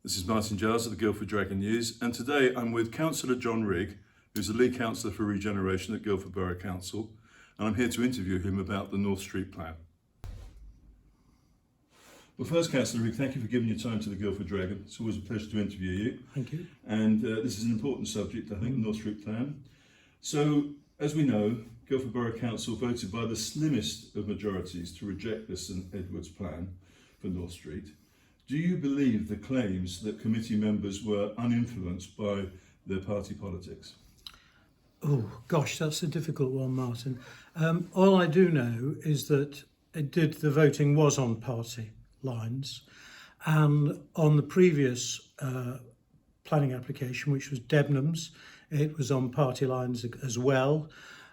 This is Martin Giles of the Guildford Dragon News, and today I'm with Councillor John Rigg, who's the lead councillor for regeneration at Guildford Borough Council, and I'm here to interview him about the North Street plan. Well, first, Councillor Rigg, thank you for giving your time to the Guildford Dragon. It's always a pleasure to interview you. Thank you. And this is an important subject, I think, the North Street plan. So, as we know, Guildford Borough Council voted by the slimmest of majorities to reject the St Edward's plan for North Street. Do you believe the claims that committee members were uninfluenced by their party politics? Oh gosh, that's a difficult one, Martin. All I do know is that the voting was on party lines, and on the previous planning application, which was Debenhams, it was on party lines as well.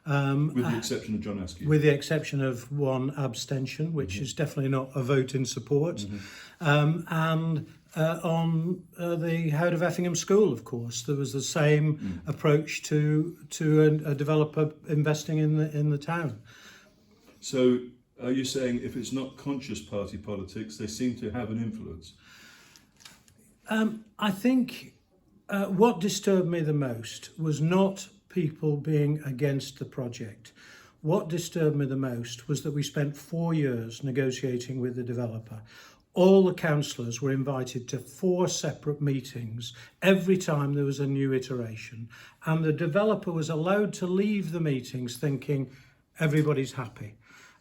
With the exception of John Askew. With the exception of one abstention, which is definitely not a vote in support. And on the Howard of Effingham School, of course, there was the same approach to a developer investing in the town. So are you saying if it's not conscious party politics, they seem to have an influence? I think what disturbed me the most was not people being against the project. What disturbed me the most was that we spent 4 years negotiating with the developer. All the councillors were invited to 4 separate meetings every time there was a new iteration, and the developer was allowed to leave the meetings thinking everybody's happy.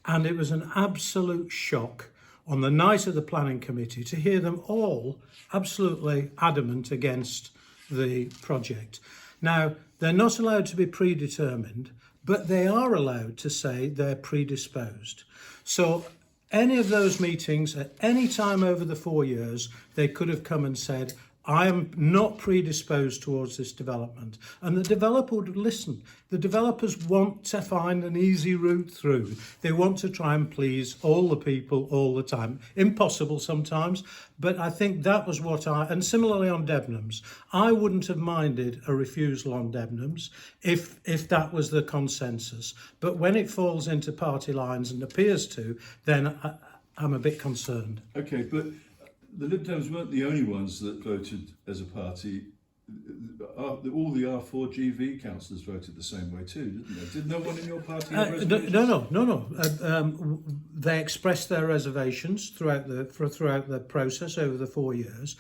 And it was an absolute shock on the night of the planning committee to hear them all absolutely adamant against the project. Now, they're not allowed to be predetermined, but they are allowed to say they're predisposed. So any of those meetings at any time over the 4 years, they could have come and said, I am not predisposed towards this development. And the developer would listen. The developers want to find an easy route through. They want to try and please all the people all the time. Impossible sometimes, but I think that was and similarly on Debenhams, I wouldn't have minded a refusal on Debenhams if that was the consensus. But when it falls into party lines and appears to, then I'm a bit concerned. Okay, but the Lib Dems weren't the only ones that voted as a party. All the R4GV councillors voted the same way too, didn't they? Did no one in your party have reservations? No. They expressed their reservations throughout the process over the 4 years.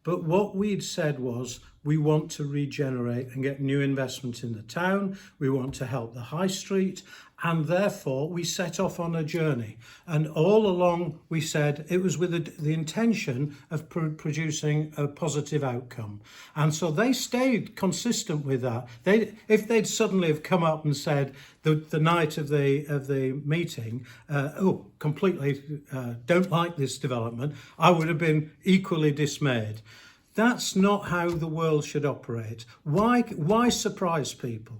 But what we'd said was we want to regenerate and get new investment in the town. We want to help the high street. And therefore, we set off on a journey. And all along, we said it was with the intention of producing a positive outcome. And so they stayed consistent with that. If they'd suddenly have come up and said the night of the meeting, completely don't like this development, I would have been equally dismayed. That's not how the world should operate. Why surprise people?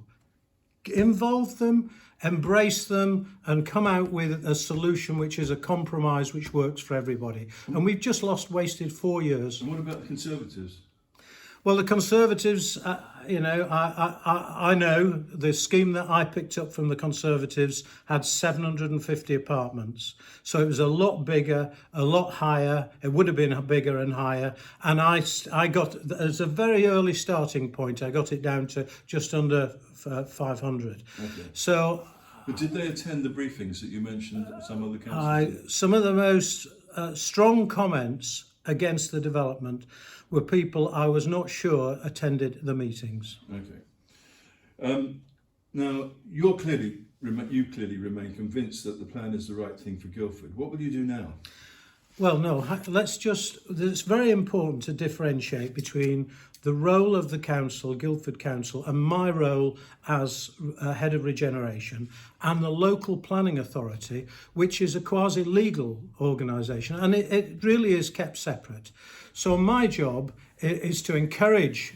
Involve them, embrace them, and come out with a solution which is a compromise which works for everybody. And we've just wasted 4 years. And what about the Conservatives? Well, the Conservatives, I know the scheme that I picked up from the Conservatives had 750 apartments. So it was a lot bigger, a lot higher. It would have been bigger and higher. And I got, as a very early starting point, I got it down to just under 500. Okay. So, but did they attend the briefings that you mentioned that some other councillors? Some of the most strong comments against the development were people I was not sure attended the meetings. Okay. Now, you clearly remain convinced that the plan is the right thing for Guildford. What will you do now? Well, no, it's very important to differentiate between the role of the council, Guildford Council, and my role as head of regeneration, and the local planning authority, which is a quasi-legal organisation, and it really is kept separate. So my job is to encourage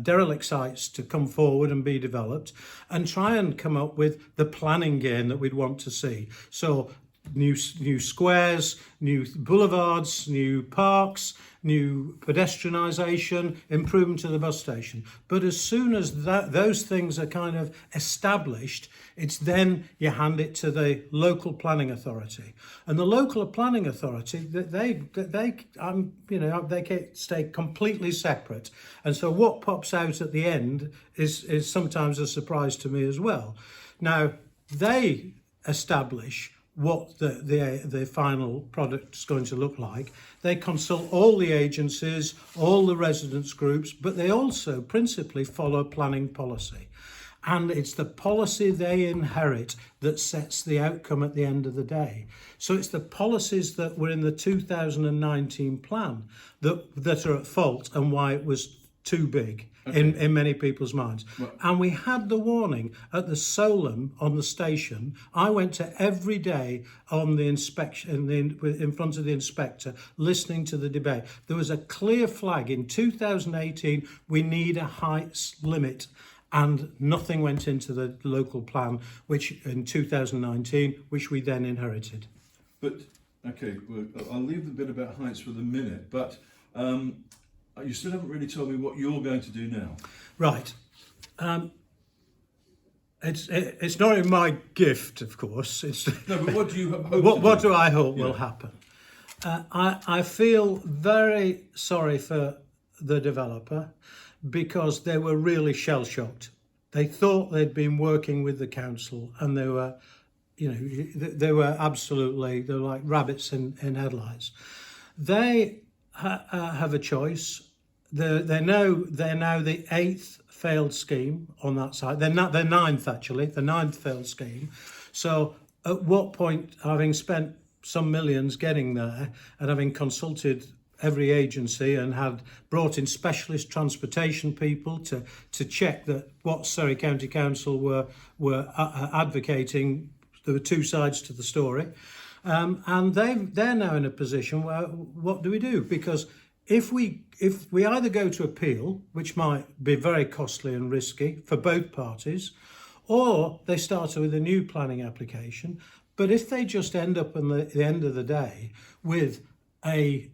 derelict sites to come forward and be developed, and try and come up with the planning game that we'd want to see. So new squares, new boulevards, new parks, new pedestrianisation, improvement to the bus station. But as soon as those things are kind of established, it's then you hand it to the local planning authority, and the local planning authority they stay completely separate. And so what pops out at the end is sometimes a surprise to me as well. Now they establish what the final product is going to look like. They consult all the agencies, all the residents groups, but they also principally follow planning policy. And it's the policy they inherit that sets the outcome at the end of the day. So it's the policies that were in the 2019 plan that are at fault, and why it was too big. Okay. In many people's minds. Right. And we had the warning at the Solent on the station. I went to every day on the inspection in front of the inspector, listening to the debate. There was a clear flag in 2018, we need a height limit, and nothing went into the local plan, which in 2019, which we then inherited. But, okay, well, I'll leave the bit about heights for the minute, but you still haven't really told me what you're going to do now. Right. It's not in my gift, of course. No, but what do you hope? What do I hope will happen? I feel very sorry for the developer, because they were really shell-shocked. They thought they'd been working with the council, and they were absolutely, they're like rabbits in headlights. They have a choice. They're now the 8th failed scheme on that side. They're 9th actually, the 9th failed scheme. So at what point, having spent some millions getting there and having consulted every agency and had brought in specialist transportation people to check that what Surrey County Council were advocating, there were two sides to the story, and they're now in a position where, what do we do? Because if we either go to appeal, which might be very costly and risky for both parties, or they start with a new planning application. But if they just end up at the end of the day with a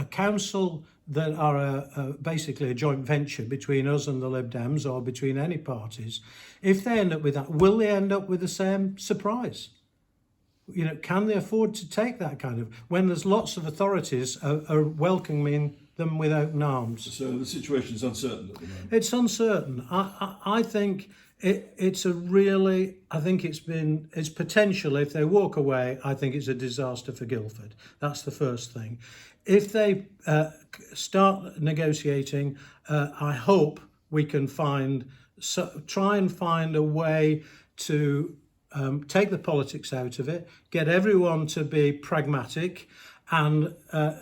council that are basically a joint venture between us and the Lib Dems, or between any parties, if they end up with that, will they end up with the same surprise? Can they afford to take that kind of, when there's lots of authorities are welcoming them with open arms? So the situation is uncertain at the moment. It's uncertain. I think it's potential. If they walk away, I think it's a disaster for Guildford. That's the first thing. If they start negotiating, I hope we can try and find a way to take the politics out of it, get everyone to be pragmatic, and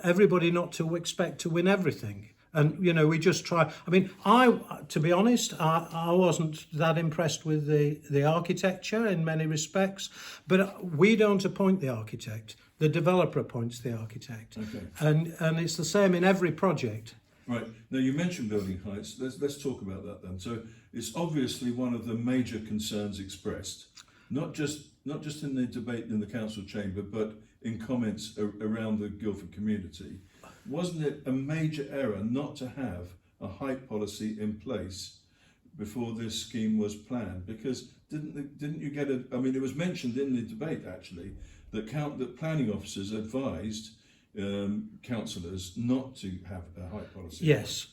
everybody not to expect to win everything. And, we just try. I mean, to be honest, I wasn't that impressed with the architecture in many respects, but we don't appoint the architect. The developer appoints the architect. Okay. And it's the same in every project. Right. Now, you mentioned building heights. Let's talk about that then. So it's obviously one of the major concerns expressed, not just in the debate in the council chamber, but in comments around the Guildford community. Wasn't it a major error not to have a height policy in place before this scheme was planned? Because didn't you get it was mentioned in the debate actually that planning officers advised councillors not to have a height policy. Yes,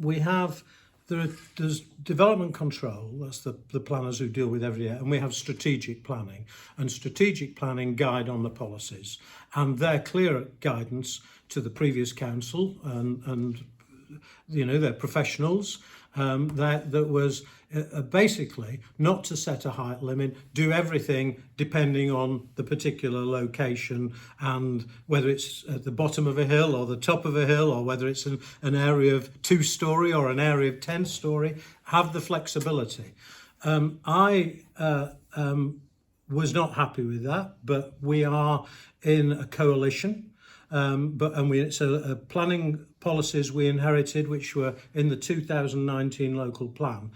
we have. There's development control, that's the planners who deal with every year, and we have strategic planning. And strategic planning guide on the policies, and their clear guidance to the previous council and their professionals, that was basically not to set a height limit, do everything depending on the particular location, and whether it's at the bottom of a hill or the top of a hill, or whether it's an area of 2-storey or an area of 10-storey, have the flexibility. I was not happy with that, but we are in a coalition. Planning policies we inherited, which were in the 2019 local plan,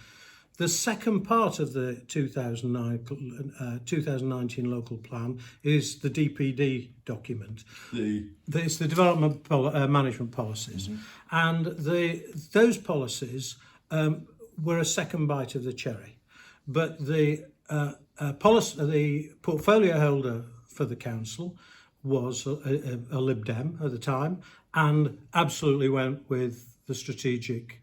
The second part of the 2019 local plan is the DPD document. It's the development management policies, and those policies were a second bite of the cherry. But the portfolio holder for the council was a Lib Dem at the time, and absolutely went with the strategic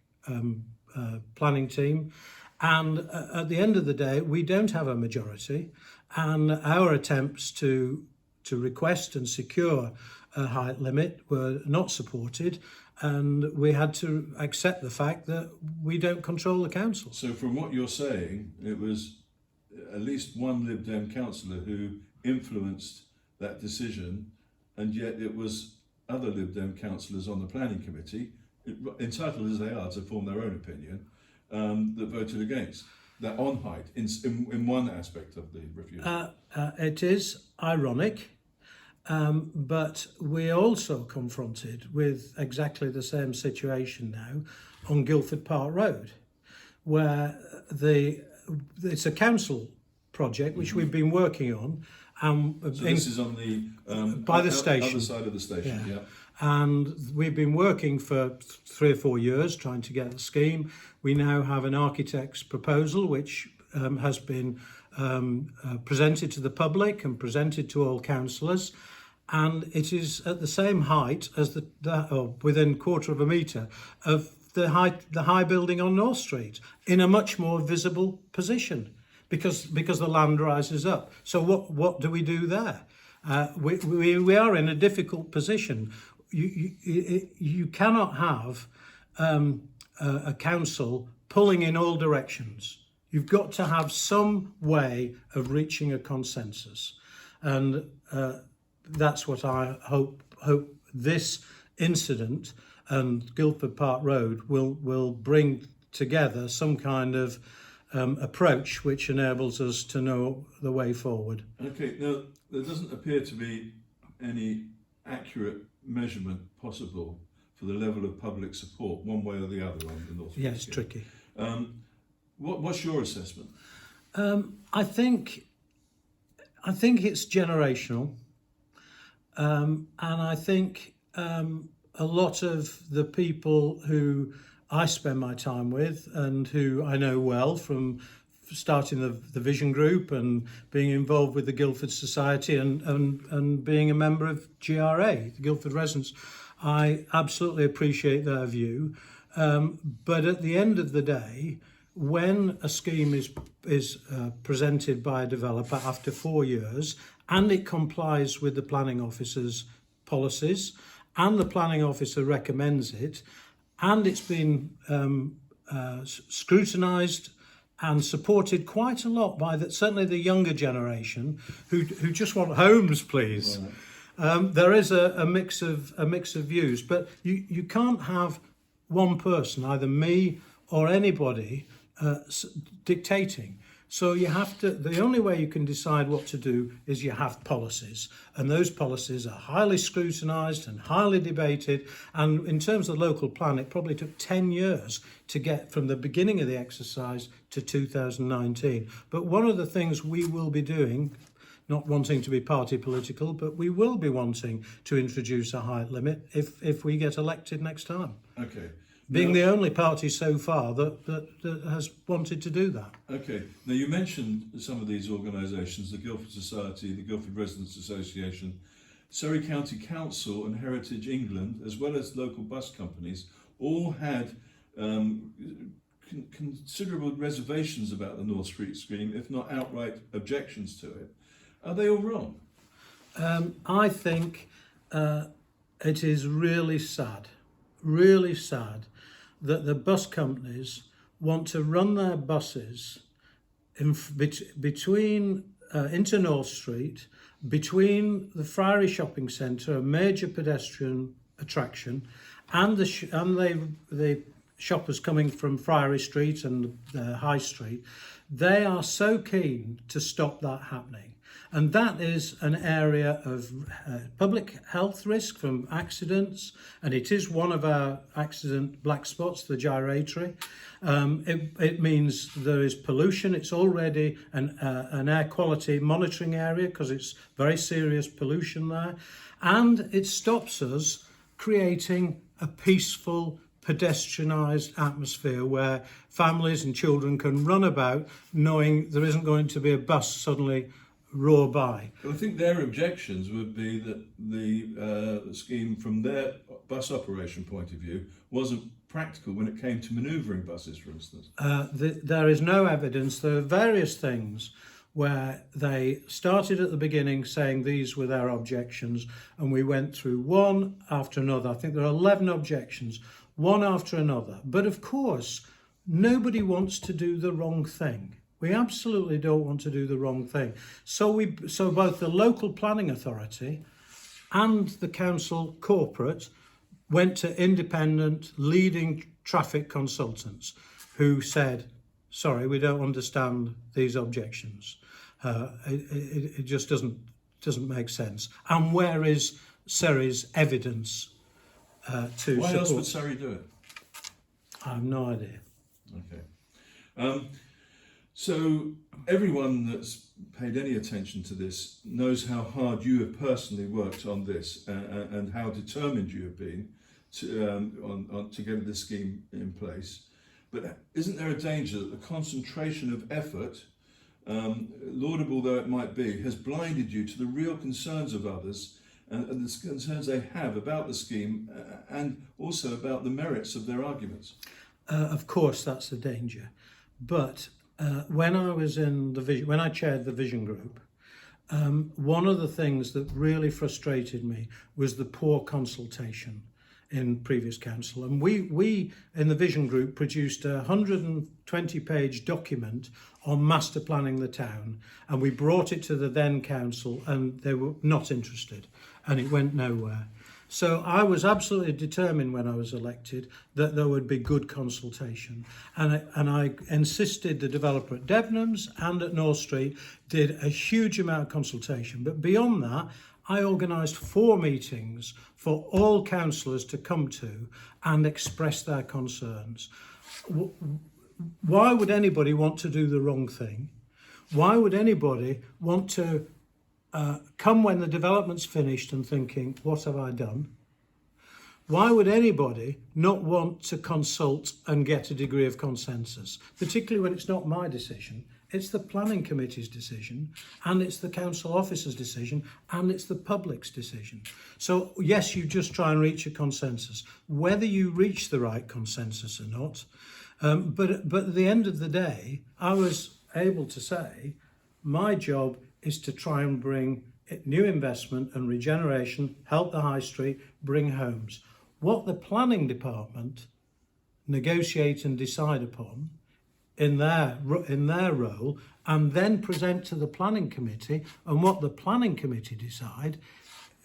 planning team. And at the end of the day, we don't have a majority, and our attempts to request and secure a height limit were not supported, and we had to accept the fact that we don't control the council. So from what you're saying, it was at least one Lib Dem councillor who influenced that decision, and yet it was other Lib Dem councillors on the planning committee, entitled as they are to form their own opinion, that voted against that on height in one aspect of the refusal. It is ironic, but we're also confronted with exactly the same situation now on Guildford Park Road, where it's a council project which we've been working on. So this is on the by the station, other side of the station. Yeah. And we've been working for 3 or 4 years trying to get the scheme. We now have an architect's proposal which has been presented to the public and presented to all councillors, and it is at the same height as or within 1/4 of a metre of the high building on North Street, in a much more visible position because the land rises up. So what do we do there? We are in a difficult position. You cannot have a council pulling in all directions. You've got to have some way of reaching a consensus, and that's what I hope this incident and Guildford Park Road will bring together, some kind of approach which enables us to know the way forward. Okay, now there doesn't appear to be any accurate measurement possible for the level of public support one way or the other on the North Street. Yeah, it's tricky. What's your assessment? I think it's generational, and I think a lot of the people who I spend my time with and who I know well from starting the Vision Group and being involved with the Guildford Society and being a member of GRA, the Guildford Residents, I absolutely appreciate their view. But at the end of the day, when a scheme is presented by a developer after 4 years and it complies with the planning officer's policies and the planning officer recommends it and it's been scrutinised and supported quite a lot by certainly the younger generation who just want homes, please. Right. There is a mix of views, but you can't have one person, either me or anybody, dictating. So you have to. The only way you can decide what to do is you have policies, and those policies are highly scrutinised and highly debated. And in terms of the local plan, it probably took 10 years to get from the beginning of the exercise to 2019. But one of the things we will be doing, not wanting to be party political, but we will be wanting to introduce a height limit if we get elected next time. Okay. Being the only party so far that has wanted to do that. Okay. Now you mentioned some of these organisations, the Guildford Society, the Guildford Residents Association, Surrey County Council and Heritage England, as well as local bus companies, all had considerable reservations about the North Street scheme, if not outright objections to it. Are they all wrong? I think it is really sad that the bus companies want to run their buses between into North Street, between the Friary Shopping Centre, a major pedestrian attraction, and the shoppers coming from Friary Street and High Street. They are so keen to stop that happening. And that is an area of public health risk from accidents, and it is one of our accident black spots, the gyratory. It means there is pollution. It's already an air quality monitoring area because it's very serious pollution there. And it stops us creating a peaceful, pedestrianised atmosphere where families and children can run about knowing there isn't going to be a bus suddenly roar by. But I think their objections would be that the scheme, from their bus operation point of view, wasn't practical when it came to manoeuvring buses, for instance. There is no evidence. There are various things where they started at the beginning saying these were their objections, and we went through one after another. I think there are 11 objections, one after another. But of course, nobody wants to do the wrong thing. We absolutely don't want to do the wrong thing. So both the local planning authority and the council corporate went to independent leading traffic consultants who said, sorry, we don't understand these objections. It just doesn't make sense. And where is Surrey's evidence to support? Why else would Surrey do it? I have no idea. Okay. So everyone that's paid any attention to this knows how hard you have personally worked on this and how determined you have been to get this scheme in place. But isn't there a danger that the concentration of effort, laudable though it might be, has blinded you to the real concerns of others and the concerns they have about the scheme and also about the merits of their arguments? Of course, that's the danger. But when I was in when I chaired the vision group, one of the things that really frustrated me was the poor consultation in previous council. And we in the vision group produced a 120-page document on master planning the town, and we brought it to the then council, and they were not interested, and it went nowhere. So I was absolutely determined when I was elected that there would be good consultation. And I insisted the developer at Debenhams and at North Street did a huge amount of consultation. But beyond that, I organised 4 meetings for all councillors to come to and express their concerns. Why would anybody want to do the wrong thing? Why would anybody want to come when the development's finished and thinking, what have I done? Why would anybody not want to consult and get a degree of consensus, particularly when it's not my decision, it's the planning committee's decision, and it's the council officer's decision, and it's the public's decision. So yes, you just try and reach a consensus, whether you reach the right consensus or not. But at the end of the day, I was able to say, my job is to try and bring new investment and regeneration, help the high street, bring homes. What the planning department negotiate and decide upon in their role, and then present to the planning committee, and what the planning committee decide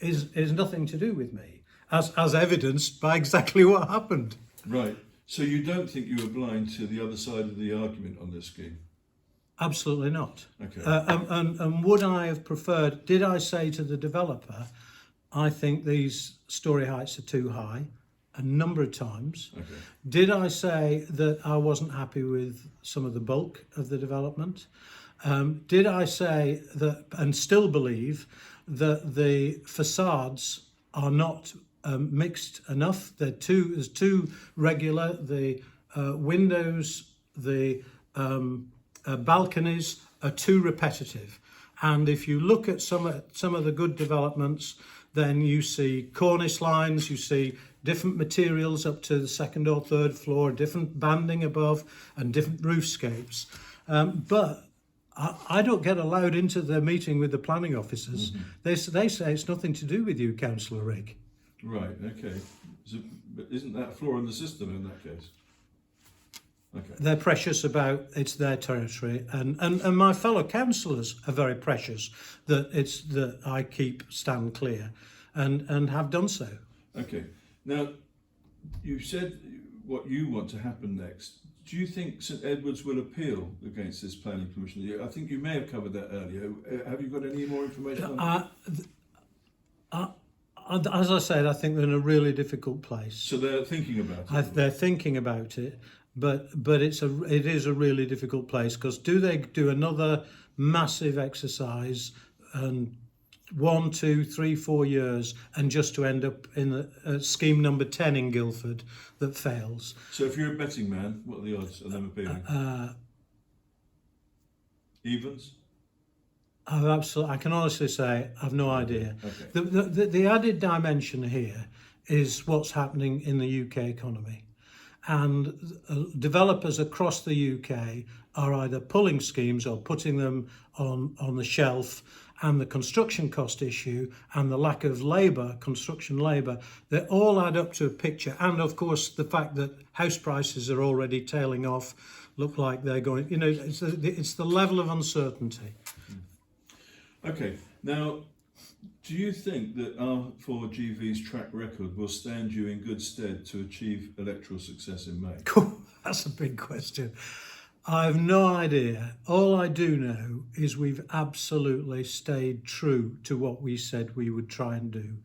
is nothing to do with me, as evidenced by exactly what happened. Right. So you don't think you were blind to the other side of the argument on this scheme? Absolutely not. Okay. And would I have preferred, did I say to the developer, I think these story heights are too high, a number of times? Okay. Did I say that I wasn't happy with some of the bulk of the development? Did I say that, and still believe, that the facades are not mixed enough? There's too regular. The windows, the balconies are too repetitive. And if you look at some of the good developments, then you see cornice lines, you see different materials up to the 2nd or 3rd floor, different banding above, and different roofscapes. But I don't get allowed into the meeting with the planning officers. Mm-hmm. They say it's nothing to do with you, Councillor Rigg. Right, okay. So, but isn't that a flaw in the system in that case? Okay. They're precious about it's their territory, and my fellow councillors are very precious that I stand clear, and have done so. Okay. Now, you said what you want to happen next do you think St Edwards will appeal against this planning permission? I think you may have covered that earlier. Have you got any more information on that? As I said, I think they're in a really difficult place. So they're thinking about it? They're thinking about it, but it is a really difficult place, because do they do another massive exercise and 1, 2, 3, 4 years, and just to end up in scheme number 10 in Guildford that fails? So if you're a betting man, what are the odds of them appealing? Evens? I can honestly say I've no idea. Okay. The added dimension here is what's happening in the UK economy. And developers across the UK are either pulling schemes or putting them on the shelf, and the construction cost issue and the lack of labour, construction labour, they all add up to a picture. And of course, the fact that house prices are already tailing off, look like they're going, it's the level of uncertainty. Okay, now, do you think that R4GV's track record will stand you in good stead to achieve electoral success in May? That's a big question. I have no idea. All I do know is we've absolutely stayed true to what we said we would try and do.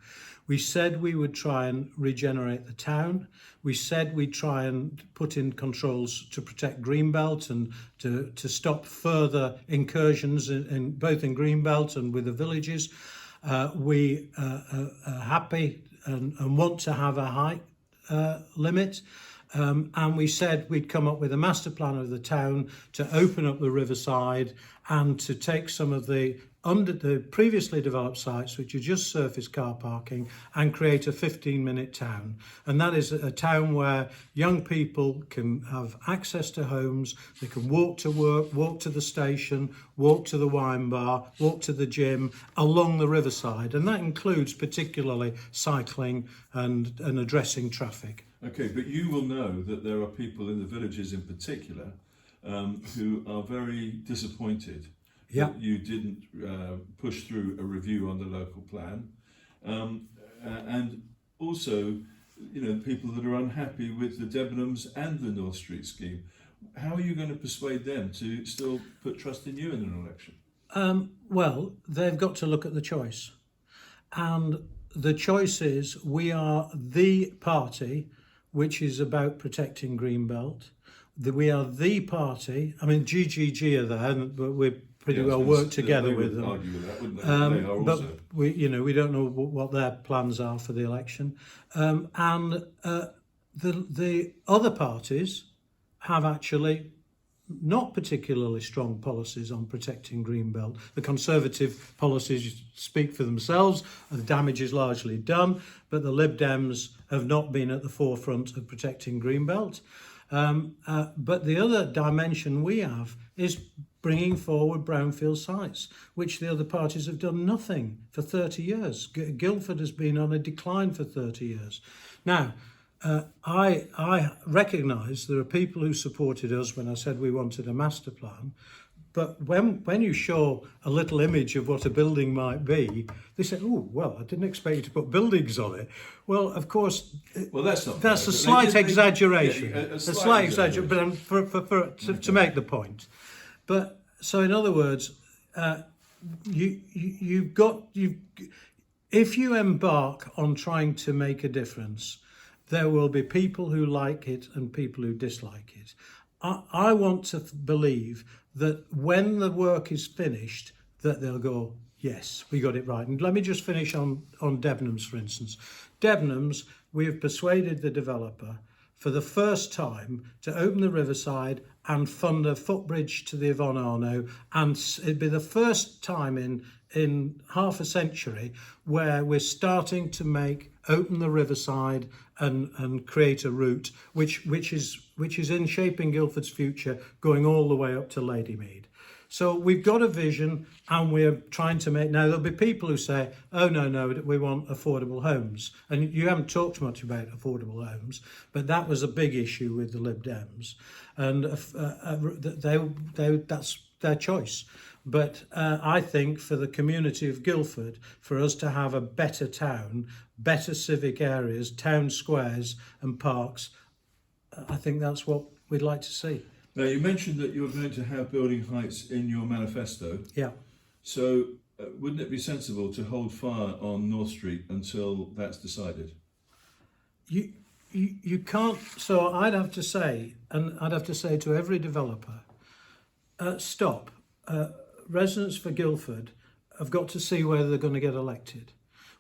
We said we would try and regenerate the town. We said we'd try and put in controls to protect Greenbelt and to stop further incursions in both in Greenbelt and with the villages. We are happy and want to have a height limit. And we said we'd come up with a master plan of the town to open up the riverside and to take some of the previously developed sites, which are just surface car parking, and create a 15-minute town. And that is a town where young people can have access to homes, they can walk to work, walk to the station, walk to the wine bar, walk to the gym along the riverside. And that includes particularly cycling and addressing traffic. Okay, but you will know that there are people in the villages in particular who are very disappointed that you didn't push through a review on the local plan. And also, people that are unhappy with the Debenhams and the North Street scheme. How are you going to persuade them to still put trust in you in an election? Well, they've got to look at the choice. And the choice is, we are the party which is about protecting Greenbelt. We are the party. I mean, GGG are there, but we're pretty well worked together with them. Argue with that, wouldn't they? They are but also. we don't know what their plans are for the election. And the other parties have actually not particularly strong policies on protecting Greenbelt. The Conservative policies speak for themselves, and the damage is largely done, but the Lib Dems have not been at the forefront of protecting Greenbelt. But the other dimension we have is bringing forward brownfield sites, which the other parties have done nothing for 30 years. Guildford has been on a decline for 30 years. Now, I recognise there are people who supported us when I said we wanted a master plan, but when you show a little image of what a building might be, they say, "Oh, well, I didn't expect you to put buildings on it." Well, of course, that's a slight exaggeration. A slight exaggeration, but to make the point. But so, in other words, if you embark on trying to make a difference, there will be people who like it and people who dislike it. I want to believe that when the work is finished, that they'll go, yes, we got it right. And let me just finish on Debenhams, for instance. Debenhams, we have persuaded the developer for the first time to open the riverside and fund a footbridge to the Yvonne Arnaud. And it'd be the first time in half a century where we're starting to open the riverside and create a route which is in shaping Guildford's future, going all the way up to Ladymead. So we've got a vision, and we're trying to make. Now there'll be people who say, "Oh no, we want affordable homes," and you haven't talked much about affordable homes, but that was a big issue with the Lib Dems, and that's their choice. But I think for the community of Guildford, for us to have a better town, better civic areas, town squares and parks, I think that's what we'd like to see. Now, you mentioned that you're going to have building heights in your manifesto. Yeah. So, wouldn't it be sensible to hold fire on North Street until that's decided? You can't. So I'd have to say, and I'd have to say to every developer, stop. Residents for Guildford have got to see whether they're going to get elected.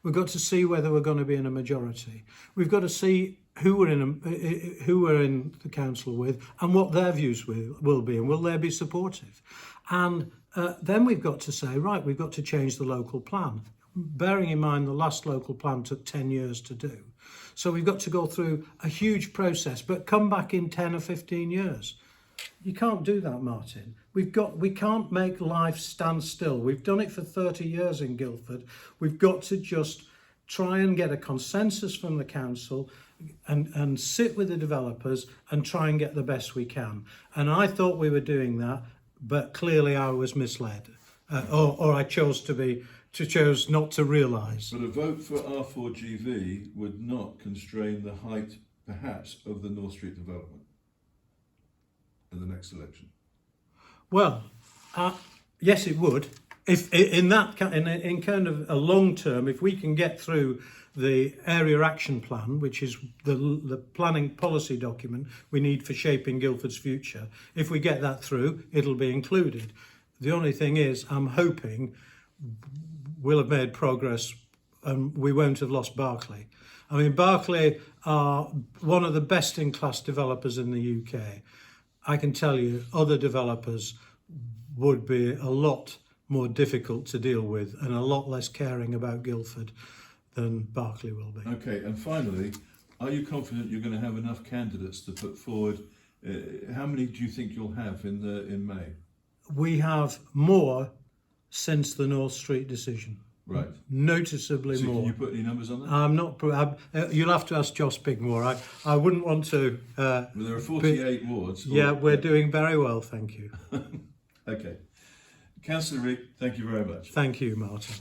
We've got to see whether we're going to be in a majority. We've got to see who we're in the council with and what their views will be, and will they be supportive. And then we've got to say, right, we've got to change the local plan. Bearing in mind the last local plan took 10 years to do. So we've got to go through a huge process, but come back in 10 or 15 years. You can't do that, Martin. We can't make life stand still. We've done it for 30 years in Guildford. We've got to just try and get a consensus from the council and sit with the developers and try and get the best we can. And I thought we were doing that, but clearly I was misled, or I chose not to realise. But a vote for R4GV would not constrain the height, perhaps, of the North Street development in the next election. Well, yes, it would. If in kind of a long term, if we can get through the area action plan, which is the planning policy document we need for shaping Guildford's future, if we get that through, it'll be included. The only thing is, I'm hoping we'll have made progress and we won't have lost Berkeley. I mean, Berkeley are one of the best in class developers in the UK. I can tell you other developers would be a lot more difficult to deal with and a lot less caring about Guildford than Berkeley will be. Okay, and finally, are you confident you're going to have enough candidates to put forward? How many do you think you'll have in May? We have more since the North Street decision. Right. Noticeably So more. can you put any numbers on that? I'm not. You'll have to ask Joss Bigmore. I wouldn't want to. Well, there are 48 wards. Yeah, we're doing very well, thank you. Okay. Councillor Rigg, thank you very much. Thank you, Martin.